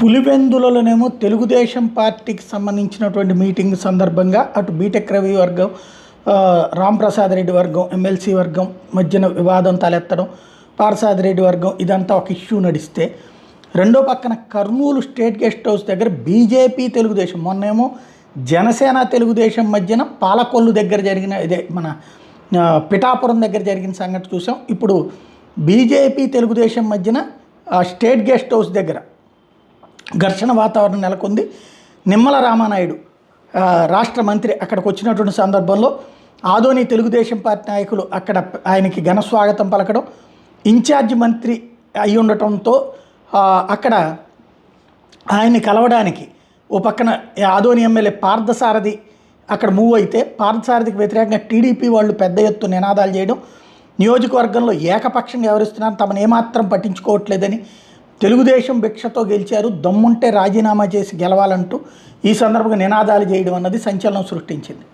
పులివెందులలోనేమో తెలుగుదేశం పార్టీకి సంబంధించినటువంటి మీటింగ్ సందర్భంగా అటు బీటెక్ రవి వర్గం, రాంప్రసాద్ రెడ్డి వర్గం, ఎమ్మెల్సీ వర్గం మధ్యన వివాదం తలెత్తడం, పార్సాద్ రెడ్డి వర్గం ఇదంతా ఒక ఇష్యూ నడిస్తే, రెండో పక్కన కర్నూలు స్టేట్ గెస్ట్ హౌస్ దగ్గర బీజేపీ తెలుగుదేశం, మొన్నేమో జనసేన తెలుగుదేశం మధ్యన పాలకొల్లు దగ్గర జరిగిన ఇదే మన పిఠాపురం దగ్గర జరిగిన సంగతి చూసాం. ఇప్పుడు బీజేపీ తెలుగుదేశం మధ్యన స్టేట్ గెస్ట్ హౌస్ దగ్గర ఘర్షణ వాతావరణం నెలకొంది. నిమ్మల రామానాయుడు రాష్ట్ర మంత్రి అక్కడికి వచ్చినటువంటి సందర్భంలో ఆదోని తెలుగుదేశం పార్టీ నాయకులు అక్కడ ఆయనకి ఘన స్వాగతం పలకడం, ఇన్ఛార్జి మంత్రి అయి ఉండటంతో అక్కడ ఆయన్ని కలవడానికి ఓ పక్కన ఆదోని ఎమ్మెల్యే పార్థసారథి అక్కడ మూవ్ అయితే, పార్థసారథికి వ్యతిరేకంగా టీడీపీ వాళ్ళు పెద్ద ఎత్తున నినాదాలు చేయడం, నియోజకవర్గంలో ఏకపక్షంగా వ్యవహరిస్తున్నారు, తమను ఏమాత్రం పట్టించుకోవట్లేదని, తెలుగుదేశం భిక్షతో గెలిచారు, దమ్ముంటే రాజీనామా చేసి గెలవాలంటూ ఈ సందర్భంగా నినాదాలు చేయడం అన్నది సంచలనం సృష్టించింది.